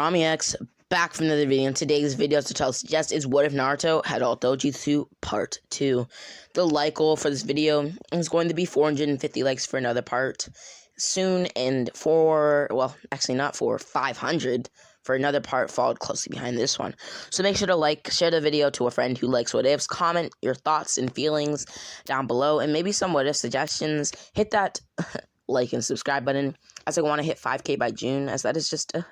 RamiX, back from another video. In today's video, to tell suggest is what if Naruto had all Dojutsu Part 2. The like goal for this video is going to be 450 likes for another part soon, and 500 for another part followed closely behind this one. So make sure to like, share the video to a friend who likes what ifs, comment your thoughts and feelings down below, and maybe some what if suggestions. Hit that like and subscribe button, as I want to hit 5K by June, as that is just a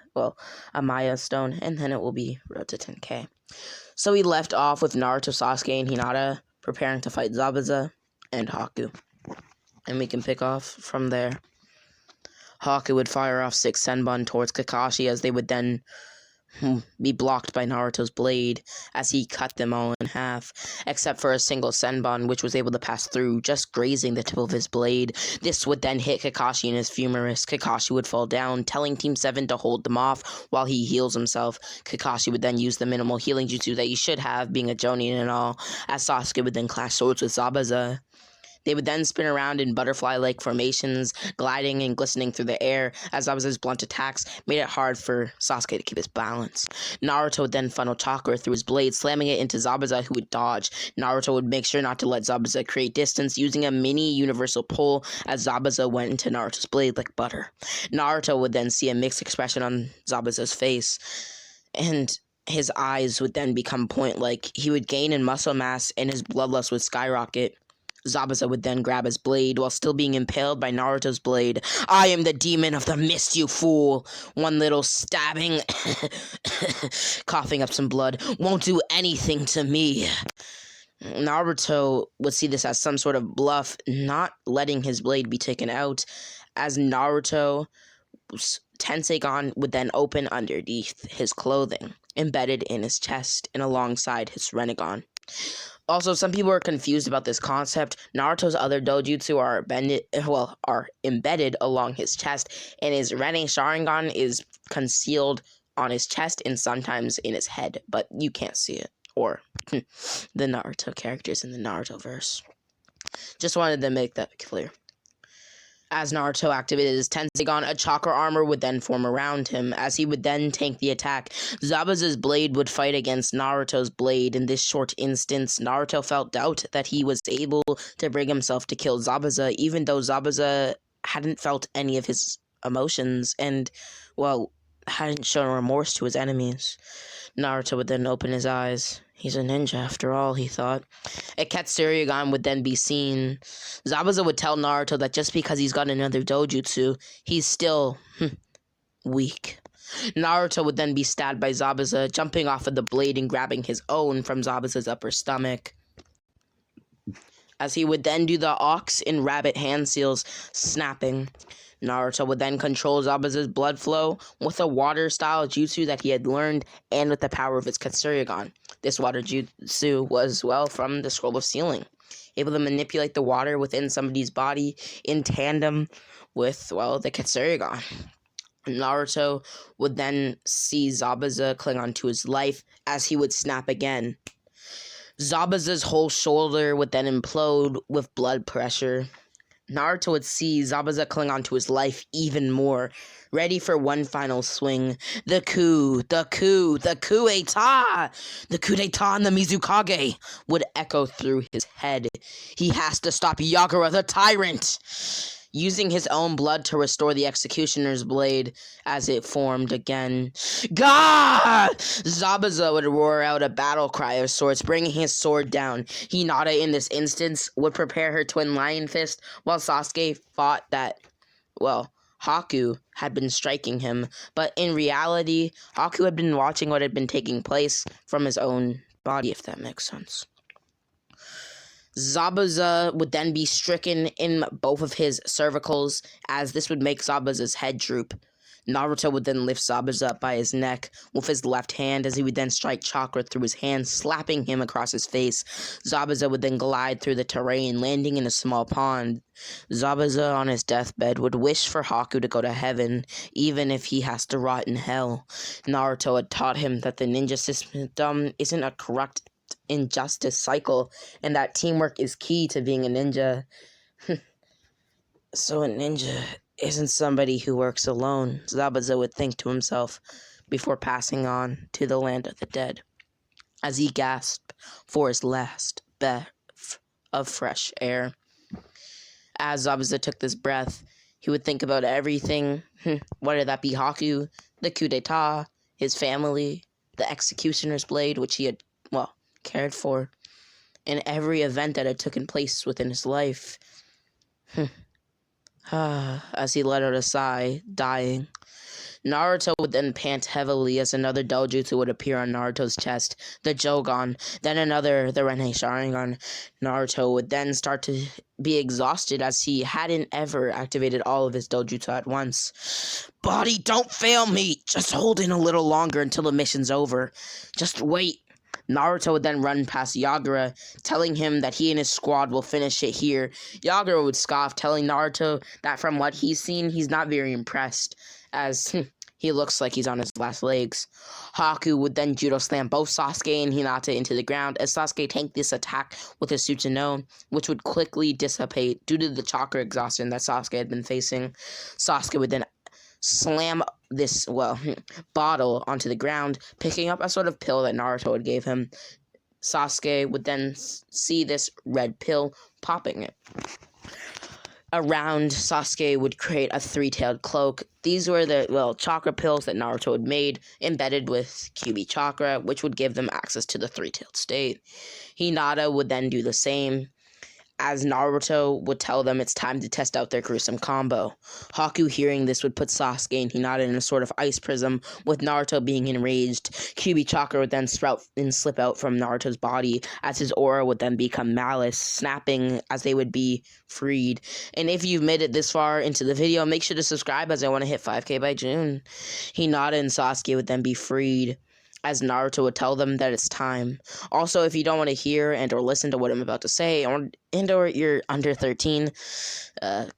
milestone, and then it will be road to 10K. So we left off with Naruto, Sasuke, and Hinata preparing to fight Zabuza and Haku, and we can pick off from there. Haku would fire off 6 Senbon towards Kakashi, as they would then be blocked by Naruto's blade as he cut them all in half, except for a single Senbon, which was able to pass through, just grazing the tip of his blade. This would then hit Kakashi in his fumerus. Kakashi would fall down, telling Team 7 to hold them off while he heals himself. Kakashi would then use the minimal healing jutsu that he should have, being a Jonin and all, as Sasuke would then clash swords with Zabuza. They would then spin around in butterfly-like formations, gliding and glistening through the air, as Zabuza's blunt attacks made it hard for Sasuke to keep his balance. Naruto would then funnel chakra through his blade, slamming it into Zabuza, who would dodge. Naruto would make sure not to let Zabuza create distance, using a mini universal pull, as Zabuza went into Naruto's blade like butter. Naruto would then see a mixed expression on Zabuza's face, and his eyes would then become point-like. He would gain in muscle mass, and his bloodlust would skyrocket. Zabuza would then grab his blade while still being impaled by Naruto's blade. "I am the demon of the mist, you fool!" One little stabbing, coughing up some blood, "won't do anything to me." Naruto would see this as some sort of bluff, not letting his blade be taken out, as Naruto's Tenseigan would then open underneath his clothing, embedded in his chest and alongside his Rinnegan. Also, some people are confused about this concept. Naruto's other dojutsu are embedded along his chest, and his Rinne Sharingan is concealed on his chest and sometimes in his head, but you can't see it, or the Naruto characters in the Naruto verse. Just wanted to make that clear. As Naruto activated his Tenseigan, a chakra armor would then form around him, as he would then tank the attack. Zabuza's blade would fight against Naruto's blade. In this short instance, Naruto felt doubt that he was able to bring himself to kill Zabuza, even though Zabuza hadn't felt any of his emotions and, hadn't shown remorse to his enemies. Naruto would then open his eyes. He's a ninja after all, he thought. A Katsuryagan would then be seen. Zabuza would tell Naruto that just because he's got another dojutsu, he's still weak. Naruto would then be stabbed by Zabuza, jumping off of the blade and grabbing his own from Zabuza's upper stomach, as he would then do the ox and rabbit hand seals, snapping. Naruto would then control Zabuza's blood flow with a water-style jutsu that he had learned, and with the power of his Katsuryagan. This water jutsu was, from the Scroll of Sealing, able to manipulate the water within somebody's body in tandem with, the Katsuryagan. Naruto would then see Zabuza cling onto his life, as he would snap again. Zabuza's whole shoulder would then implode with blood pressure. Naruto would see Zabuza cling onto his life even more, ready for one final swing. The coup d'etat! The coup d'etat and the Mizukage would echo through his head. He has to stop Yagura the tyrant! Using his own blood to restore the executioner's blade as it formed again. Gah! Zabuza would roar out a battle cry of sorts, bringing his sword down. Hinata, in this instance, would prepare her twin lion fist, while Sasuke thought that, Haku had been striking him. But in reality, Haku had been watching what had been taking place from his own body, if that makes sense. Zabuza would then be stricken in both of his cervicals, as this would make Zabuza's head droop. Naruto would then lift Zabuza up by his neck with his left hand, as he would then strike chakra through his hand, slapping him across his face. Zabuza would then glide through the terrain, landing in a small pond. Zabuza, on his deathbed, would wish for Haku to go to heaven, even if he has to rot in hell. Naruto had taught him that the ninja system isn't a corrupt injustice cycle, and that teamwork is key to being a ninja. So a ninja isn't somebody who works alone, Zabuza would think to himself. before passing on to the land of the dead, as he gasped for his last breath of fresh air. As Zabuza took this breath, he would think about everything, whether that be Haku, the coup d'etat, his family, the executioner's blade, which he had, cared for, and every event that had taken place within his life. As he let out a sigh, dying. Naruto would then pant heavily as another Dojutsu would appear on Naruto's chest, the Jogan, then another, the Rene Sharingan. Naruto would then start to be exhausted as he hadn't ever activated all of his Dojutsu at once. Body, don't fail me! Just hold in a little longer until the mission's over. Just wait. Naruto would then run past Yagura, telling him that he and his squad will finish it here. Yagura would scoff, telling Naruto that from what he's seen, he's not very impressed, as he looks like he's on his last legs. Haku would then judo slam both Sasuke and Hinata into the ground as Sasuke tanked this attack with his Susanoo, which would quickly dissipate due to the chakra exhaustion that Sasuke had been facing. Sasuke would then slam this, bottle onto the ground, picking up a sort of pill that Naruto had gave him. Sasuke would then see this red pill, popping it. Around Sasuke would create a three-tailed cloak. These were the, chakra pills that Naruto had made, embedded with QB chakra, which would give them access to the three-tailed state. Hinata would then do the same, as Naruto would tell them it's time to test out their gruesome combo. Haku, hearing this, would put Sasuke and Hinata in a sort of ice prism, with Naruto being enraged. QB chakra would then sprout and slip out from Naruto's body, as his aura would then become malice, snapping as they would be freed. And if you've made it this far into the video, make sure to subscribe, as I want to hit 5K by June. Hinata and Sasuke would then be freed, as Naruto would tell them that it's time. Also, if you don't want to hear and or listen to what I'm about to say, or you're under 13,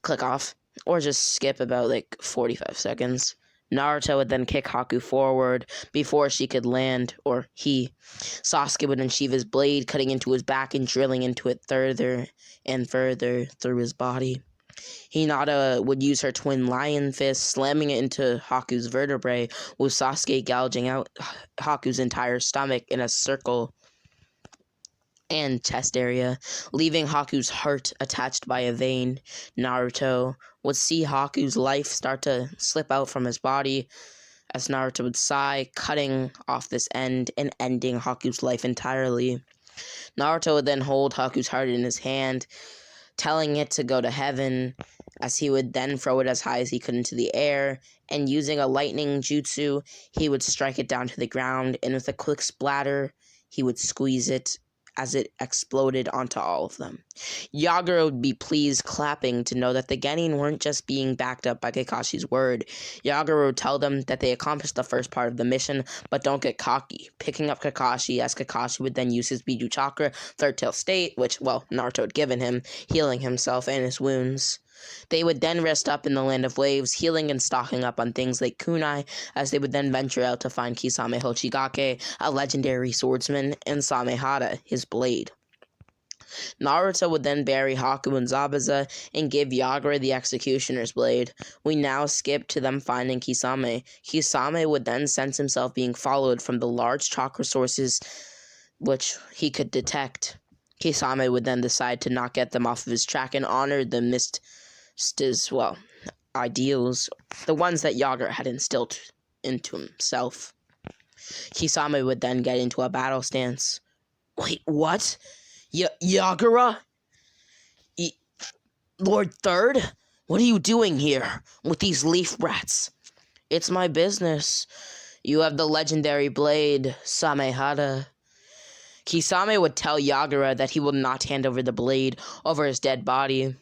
click off, or just skip about 45 seconds. Naruto would then kick Haku forward before she could land, or he. Sasuke would unsheath his blade, cutting into his back and drilling into it further and further through his body. Hinata would use her twin lion fist, slamming it into Haku's vertebrae, with Sasuke gouging out Haku's entire stomach in a circle and chest area, leaving Haku's heart attached by a vein. Naruto would see Haku's life start to slip out from his body, as Naruto would sigh, cutting off this end and ending Haku's life entirely. Naruto would then hold Haku's heart in his hand, telling it to go to heaven, as he would then throw it as high as he could into the air, and using a lightning jutsu, he would strike it down to the ground, and with a quick splatter, he would squeeze it as it exploded onto all of them. Yagura would be pleased, clapping to know that the Genin weren't just being backed up by Kakashi's word. Yagura would tell them that they accomplished the first part of the mission, but don't get cocky, picking up Kakashi, as Kakashi would then use his Biju Chakra, third tail state, which, Naruto had given him, healing himself and his wounds. They would then rest up in the land of waves, healing and stocking up on things like kunai, as they would then venture out to find Kisame Hochigake, a legendary swordsman, and Samehada, his blade. Naruto would then bury Haku and Zabuza and give Yagura the executioner's blade. We now skip to them finding Kisame. Kisame would then sense himself being followed from the large chakra sources which he could detect. Kisame would then decide to not get them off of his track and honor the ideals, the ones that Yagura had instilled into himself. Kisame would then get into a battle stance. Wait, what? Yagura? Lord Third? What are you doing here with these leaf rats? It's my business. You have the legendary blade, Samehada. Kisame would tell Yagura that he will not hand over the blade over his dead body.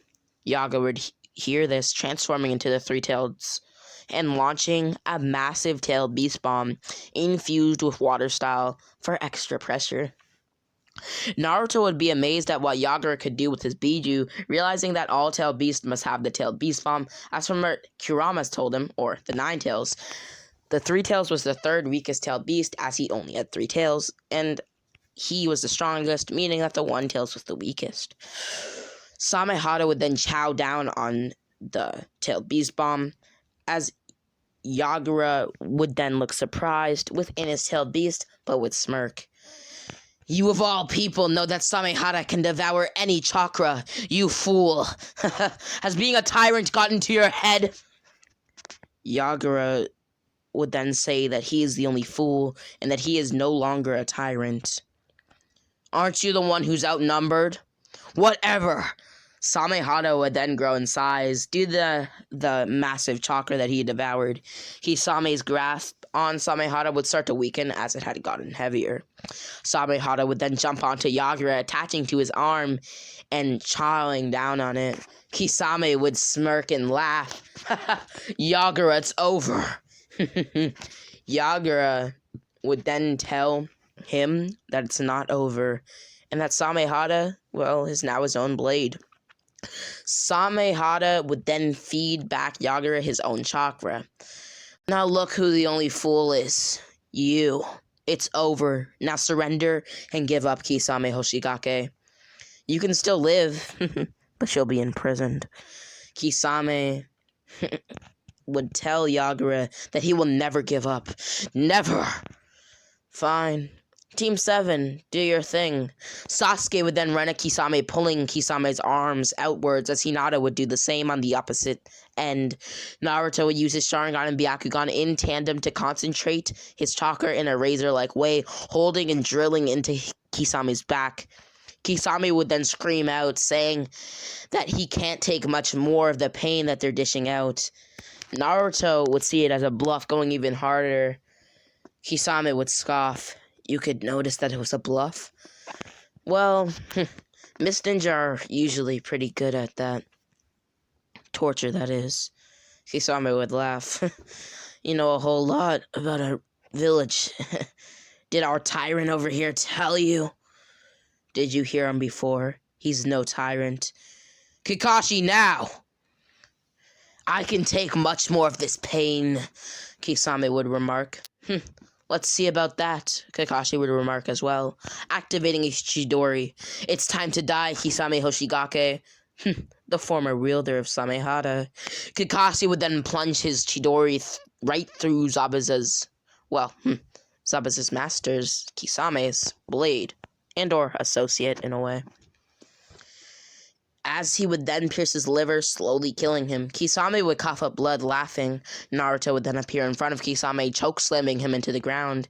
Yagura would hear this, transforming into the three-taileds and launching a massive tailed beast bomb infused with water style for extra pressure. Naruto would be amazed at what Yagura could do with his Biju, realizing that all tailed beasts must have the tailed beast bomb, as from what Kurama's told him, or the Nine Tails. The Three Tails was the third weakest tailed beast, as he only had 3 tails, and he was the strongest, meaning that the One Tails was the weakest. Samehada would then chow down on the tailed beast bomb, as Yagura would then look surprised within his tailed beast, but would smirk. You of all people know that Samehara can devour any chakra, you fool. Has being a tyrant gotten to your head? Yagura would then say that he is the only fool and that he is no longer a tyrant. Aren't you the one who's outnumbered? Whatever. Samehara would then grow in size due to the massive chakra that he had devoured. Kisame's grasp on Samehara would start to weaken as it had gotten heavier. Samehara would then jump onto Yagura, attaching to his arm and chowing down on it. Kisame would smirk and laugh. Yagura, it's over. Yagura would then tell him that it's not over, and that Samehara, well, is now his own blade. Samehara would then feed back Yagura his own chakra. Now look who the only fool is. You. It's over. Now surrender and give up, Kisame Hoshigake. You can still live, but you'll be imprisoned. Kisame would tell Yagura that he will never give up. Never. Fine. Team 7, do your thing. Sasuke would then run at Kisame, pulling Kisame's arms outwards as Hinata would do the same on the opposite end. Naruto would use his Sharingan and Byakugan in tandem to concentrate his chakra in a razor-like way, holding and drilling into Kisame's back. Kisame would then scream out, saying that he can't take much more of the pain that they're dishing out. Naruto would see it as a bluff, going even harder. Kisame would scoff. You could notice that it was a bluff? Well, Miss Ninja are usually pretty good at that. Torture, that is. Kisame would laugh. You know a whole lot about our village. Did our tyrant over here tell you? Did you hear him before? He's no tyrant. Kakashi, now! I can take much more of this pain, Kisame would remark. Let's see about that, Kakashi would remark as well, activating his Chidori. It's time to die, Kisame Hoshigake. The former wielder of Samehara. Kakashi would then plunge his Chidori right through Zabuza's master's, Kisame's, blade, and or associate in a way. As he would then pierce his liver, slowly killing him, Kisame would cough up blood, laughing. Naruto would then appear in front of Kisame, choke-slamming him into the ground,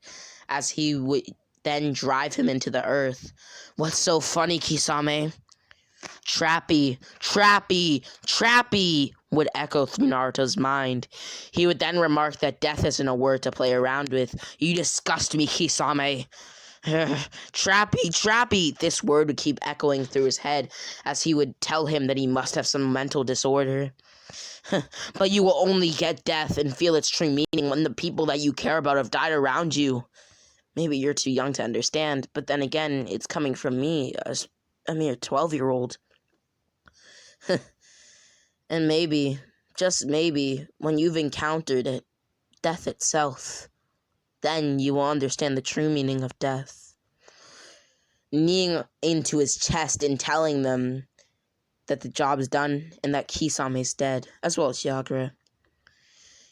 as he would then drive him into the earth. What's so funny, Kisame? Trappy, trappy, trappy, would echo through Naruto's mind. He would then remark that death isn't a word to play around with. You disgust me, Kisame. Trappy, trappy, this word would keep echoing through his head as he would tell him that he must have some mental disorder. But you will only get death and feel its true meaning when the people that you care about have died around you. Maybe you're too young to understand, but then again, it's coming from me, a mere 12-year-old. And maybe, just maybe, when you've encountered it, death itself, then you will understand the true meaning of death. Kneeing into his chest and telling them that the job's done and that Kisame's dead, as well as Yagura.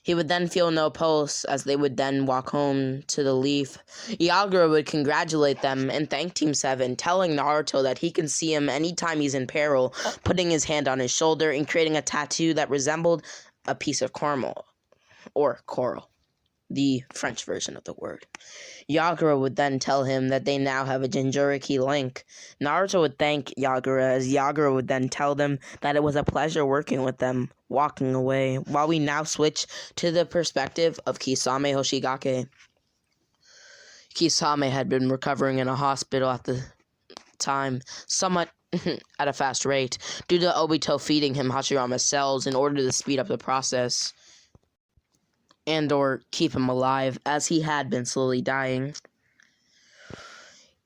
He would then feel no pulse as they would then walk home to the leaf. Yagura would congratulate them and thank Team 7, telling Naruto that he can see him anytime he's in peril, putting his hand on his shoulder and creating a tattoo that resembled a piece of caramel, or coral, the French version of the word. Yagura would then tell him that they now have a Jinchuriki link. Naruto would thank Yagura as Yagura would then tell them that it was a pleasure working with them, walking away, while we now switch to the perspective of Kisame Hoshigake. Kisame had been recovering in a hospital at the time, somewhat at a fast rate, due to Obito feeding him Hashirama's cells in order to speed up the process and or keep him alive, as he had been slowly dying.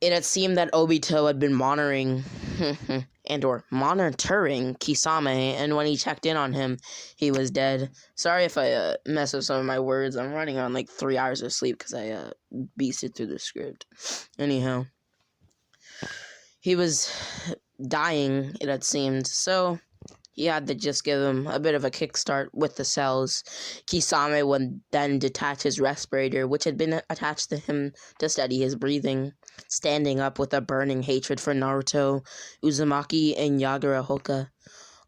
It had seemed that Obito had been monitoring Kisame, and when he checked in on him, he was dead. Sorry if I mess up some of my words. I'm running on like 3 hours of sleep because I beasted through the script. Anyhow, he was dying, it had seemed, so He had to just give him a bit of a kickstart with the cells. Kisame would then detach his respirator, which had been attached to him to steady his breathing, standing up with a burning hatred for Naruto, Uzumaki, and Yagura Hoka.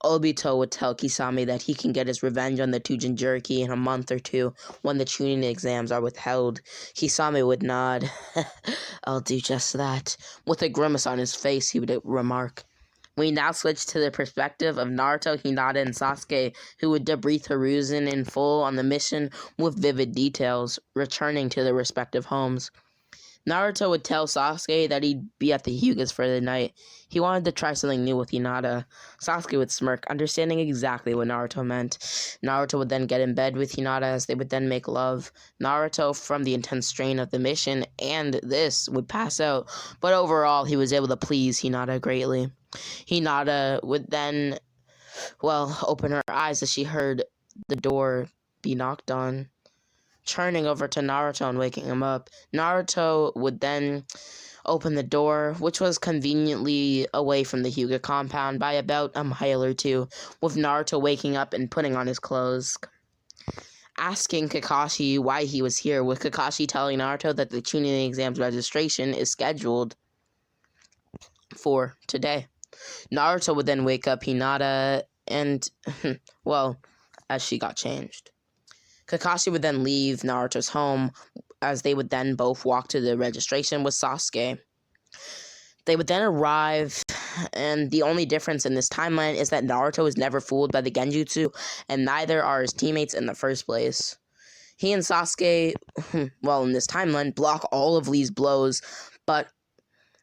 Obito would tell Kisame that he can get his revenge on the two Jinchuriki in a month or two when the Chunin exams are withheld. Kisame would nod. I'll do just that. With a grimace on his face, he would remark. We now switch to the perspective of Naruto, Hinata, and Sasuke, who would debrief Hiruzen in full on the mission with vivid details, returning to their respective homes. Naruto would tell Sasuke that he'd be at the Hyugas for the night. He wanted to try something new with Hinata. Sasuke would smirk, understanding exactly what Naruto meant. Naruto would then get in bed with Hinata as they would then make love. Naruto, from the intense strain of the mission and this, would pass out, but overall he was able to please Hinata greatly. Hinata would then, open her eyes as she heard the door be knocked on. Turning over to Naruto and waking him up, Naruto would then open the door, which was conveniently away from the Hyuga compound by about a mile or two, with Naruto waking up and putting on his clothes. Asking Kakashi why he was here, with Kakashi telling Naruto that the Chunin exam's registration is scheduled for today. Naruto would then wake up Hinata and, as she got changed. Kakashi would then leave Naruto's home as they would then both walk to the registration with Sasuke. They would then arrive, and the only difference in this timeline is that Naruto is never fooled by the Genjutsu, and neither are his teammates in the first place. He and Sasuke, in this timeline, block all of Lee's blows, but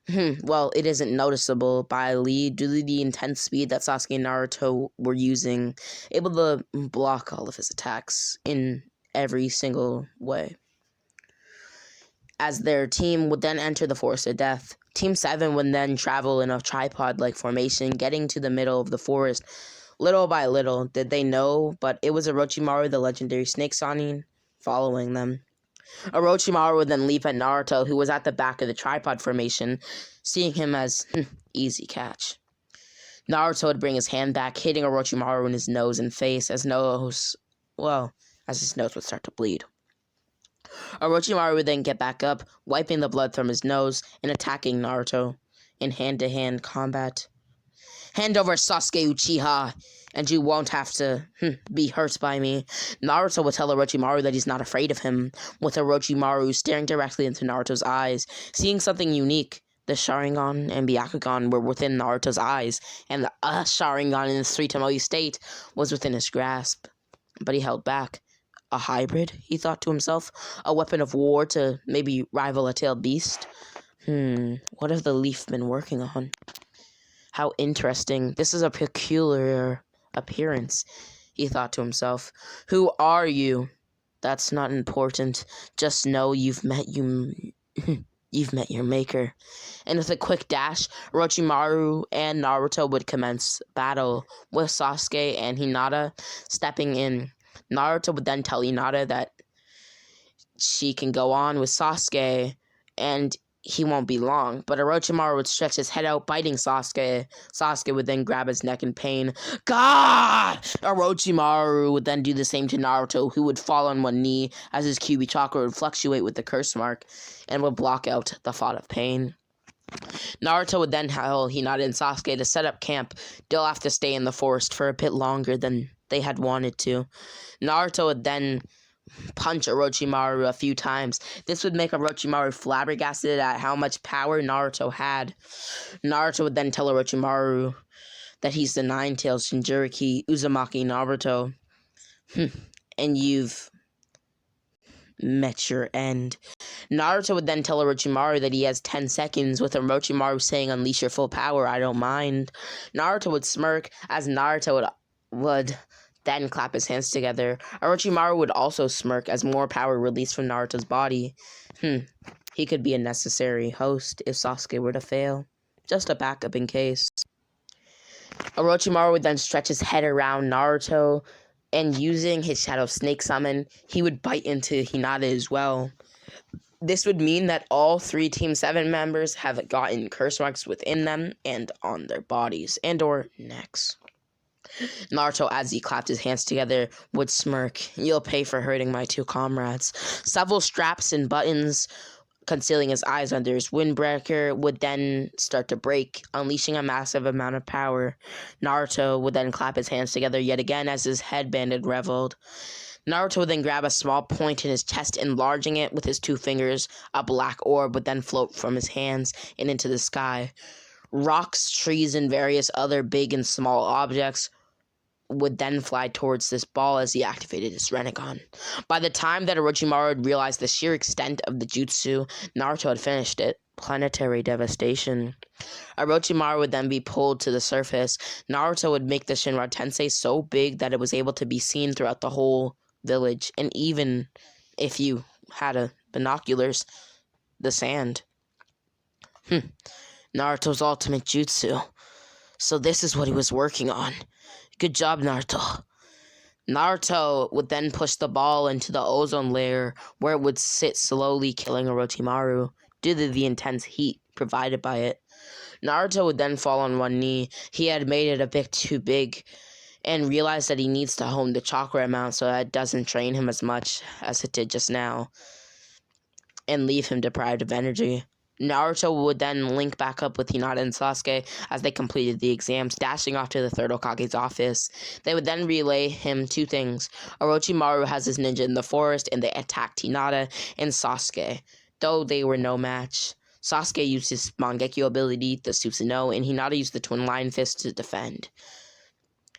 it isn't noticeable by Lee due to the intense speed that Sasuke and Naruto were using, able to block all of his attacks in every single way. As their team would then enter the Forest of Death, Team 7 would then travel in a tripod-like formation, getting to the middle of the forest. Little by little, did they know, but it was Orochimaru, the legendary Snake Sanin, following them. Orochimaru would then leap at Naruto, who was at the back of the tripod formation, seeing him as easy catch. Naruto would bring his hand back, hitting Orochimaru in his nose and face as his nose would start to bleed. Orochimaru would then get back up, wiping the blood from his nose and attacking Naruto in hand-to-hand combat. Hand over Sasuke Uchiha, and you won't have to be hurt by me. Naruto will tell Orochimaru that he's not afraid of him, with Orochimaru staring directly into Naruto's eyes, seeing something unique. The Sharingan and Byakugan were within Naruto's eyes, and the Sharingan in its 3 Tomoe state was within his grasp. But he held back. A hybrid, he thought to himself, a weapon of war to maybe rival a tailed beast. What have the Leaf been working on? How interesting. This is a peculiar appearance, he thought to himself. Who are you? That's not important. Just know you've met your maker. And with a quick dash, Orochimaru and Naruto would commence battle, with Sasuke and Hinata stepping in. Naruto would then tell Hinata that she can go on with Sasuke, and he won't be long, but Orochimaru would stretch his head out, biting Sasuke. Sasuke would then grab his neck in pain. God! Orochimaru would then do the same to Naruto, who would fall on one knee as his Kyuubi chakra would fluctuate with the curse mark and would block out the thought of pain. Naruto would then tell Hinata and Sasuke to set up camp. They'll have to stay in the forest for a bit longer than they had wanted to. Naruto would then punch Orochimaru a few times. This would make Orochimaru flabbergasted at how much power Naruto had. Naruto would then tell Orochimaru that he's the Nine-Tails Jinchuriki Uzumaki Naruto. And you've met your end. Naruto would then tell Orochimaru that he has 10 seconds, with Orochimaru saying, unleash your full power, I don't mind. Naruto would smirk as Naruto would then clap his hands together. Orochimaru would also smirk as more power released from Naruto's body. He could be a necessary host if Sasuke were to fail. Just a backup in case. Orochimaru would then stretch his head around Naruto, and using his Shadow Snake Summon, he would bite into Hinata as well. This would mean that all 3 Team 7 members have gotten curse marks within them and on their bodies and or necks. Naruto, as he clapped his hands together, would smirk. "You'll pay for hurting my two comrades." Several straps and buttons concealing his eyes under his windbreaker would then start to break, unleashing a massive amount of power. Naruto would then clap his hands together yet again as his headband had reveled. Naruto would then grab a small point in his chest, enlarging it with his two fingers. A black orb would then float from his hands and into the sky. Rocks, trees, and various other big and small objects would then fly towards this ball as he activated his Rinnegan. By the time that Orochimaru had realized the sheer extent of the jutsu, Naruto had finished it. Planetary devastation. Orochimaru would then be pulled to the surface. Naruto would make the Shinra Tensei so big that it was able to be seen throughout the whole village, and even if you had binoculars, the sand. Naruto's ultimate jutsu. So this is what he was working on. Good job, Naruto. Naruto would then push the ball into the ozone layer, where it would sit slowly, killing Orochimaru due to the intense heat provided by it. Naruto would then fall on one knee. He had made it a bit too big and realized that he needs to hone the chakra amount so that it doesn't drain him as much as it did just now and leave him deprived of energy. Naruto would then link back up with Hinata and Sasuke as they completed the exams, dashing off to the third Hokage's office. They would then relay him two things. Orochimaru has his ninja in the forest, and they attacked Hinata and Sasuke, though they were no match. Sasuke used his Mangekyo ability, the Susanoo, and Hinata used the Twin Lion Fist to defend.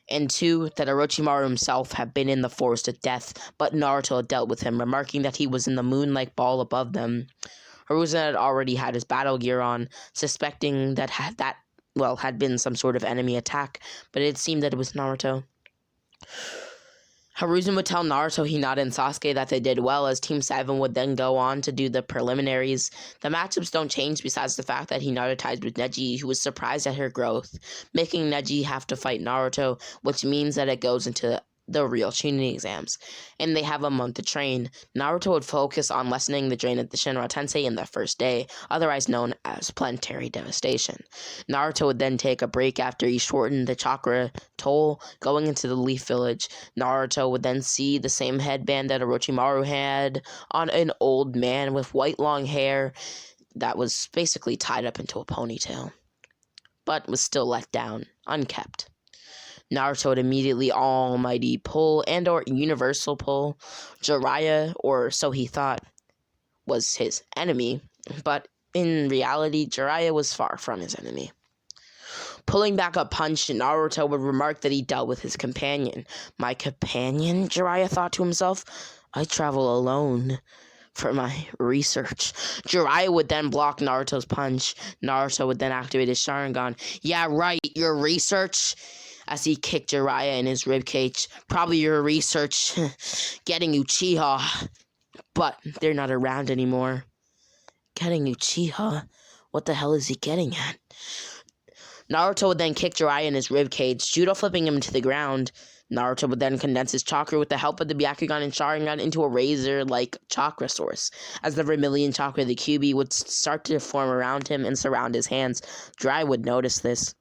And two, that Orochimaru himself had been in the forest of death, but Naruto had dealt with him, remarking that he was in the moon-like ball above them. Hiruzen had already had his battle gear on, suspecting that had been some sort of enemy attack, but it seemed that it was Naruto. Hiruzen would tell Naruto, Hinata, and Sasuke that they did well, as Team 7 would then go on to do the preliminaries. The matchups don't change besides the fact that Hinata ties with Neji, who was surprised at her growth, making Neji have to fight Naruto, which means that it goes into the real Chunin exams, and they have a month to train. Naruto would focus on lessening the drain of the Shinra Tensei in the first day, otherwise known as planetary devastation. Naruto would then take a break after he shortened the chakra toll, going into the Leaf Village. Naruto would then see the same headband that Orochimaru had on an old man with white long hair that was basically tied up into a ponytail, but was still let down, unkept. Naruto would immediately almighty pull and or universal pull. Jiraiya, or so he thought, was his enemy, but in reality, Jiraiya was far from his enemy. Pulling back a punch, Naruto would remark that he dealt with his companion. My companion, Jiraiya thought to himself. I travel alone for my research. Jiraiya would then block Naruto's punch. Naruto would then activate his Sharingan. Yeah, right, your research? As he kicked Jiraiya in his ribcage. Probably your research getting Uchiha. But they're not around anymore. Getting Uchiha? What the hell is he getting at? Naruto would then kick Jiraiya in his ribcage, judo flipping him to the ground. Naruto would then condense his chakra with the help of the Byakugan and Sharingan into a razor-like chakra source. As the vermilion chakra of the Kyuubi would start to form around him and surround his hands, Jiraiya would notice this.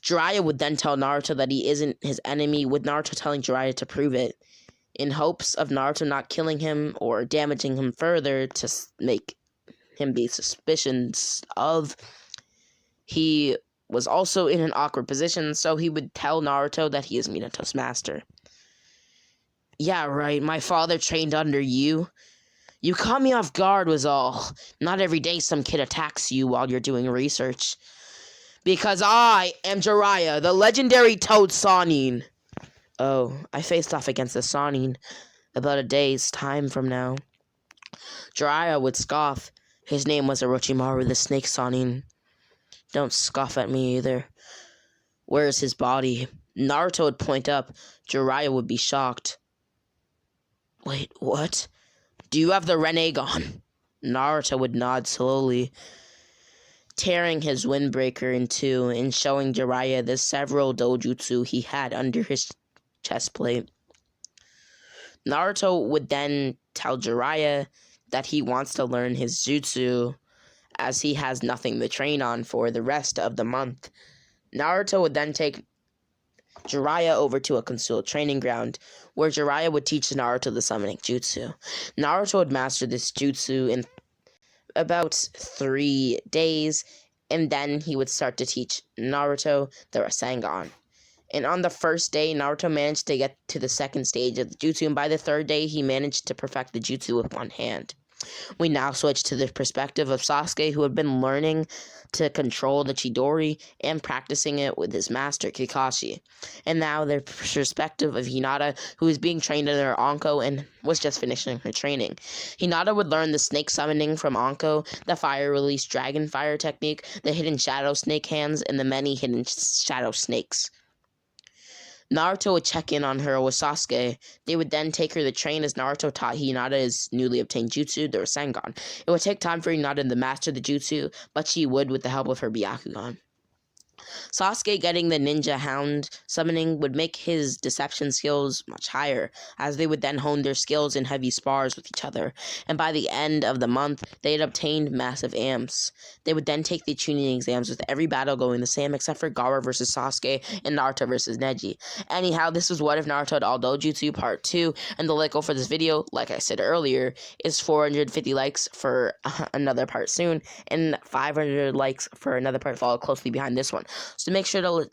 Jiraiya would then tell Naruto that he isn't his enemy, with Naruto telling Jiraiya to prove it, in hopes of Naruto not killing him or damaging him further to make him be suspicious of. He was also in an awkward position, so he would tell Naruto that he is Minato's master. Yeah, right, my father trained under you. You caught me off guard was all. Not every day some kid attacks you while you're doing research. Because I am Jiraiya, the legendary Toad Sannin. Oh, I faced off against the Sannin about a day's time from now. Jiraiya would scoff. His name was Orochimaru, the Snake Sannin. Don't scoff at me either. Where is his body? Naruto would point up. Jiraiya would be shocked. Wait, what? Do you have the Rinnegan? Naruto would nod slowly, tearing his windbreaker in two and showing Jiraiya the several dojutsu he had under his chest plate. Naruto would then tell Jiraiya that he wants to learn his jutsu, as he has nothing to train on for the rest of the month. Naruto would then take Jiraiya over to a concealed training ground, where Jiraiya would teach Naruto the summoning jutsu. Naruto would master this jutsu in about 3 days, and then he would start to teach Naruto the Rasengan. And on the first day, Naruto managed to get to the second stage of the jutsu, and by the third day, he managed to perfect the jutsu with one hand. We now switch to the perspective of Sasuke, who had been learning to control the Chidori and practicing it with his master Kakashi. And now the perspective of Hinata, who is being trained under Anko and was just finishing her training. Hinata would learn the snake summoning from Anko, the fire release dragon fire technique, the hidden shadow snake hands, and the many hidden shadow snakes. Naruto would check in on her with Sasuke. They would then take her to train as Naruto taught Hinata his newly obtained jutsu, the Rasengan. It would take time for Hinata to master the jutsu, but she would with the help of her Byakugan. Sasuke getting the ninja hound summoning would make his deception skills much higher, as they would then hone their skills in heavy spars with each other, and by the end of the month, they had obtained massive amps. They would then take the tuning exams with every battle going the same except for Gaara versus Sasuke and Naruto versus Neji. Anyhow, this was What If Naruto Had All Dojutsu Part 2, and the like goal for this video, like I said earlier, is 450 likes for another part soon, and 500 likes for another part followed closely behind this one. So make sure to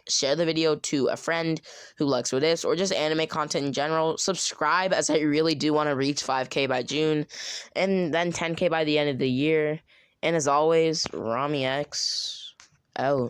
share the video to a friend who likes what ifs, or just anime content in general. Subscribe, as I really do want to reach 5K by June, and then 10K by the end of the year. And as always, Rami X out.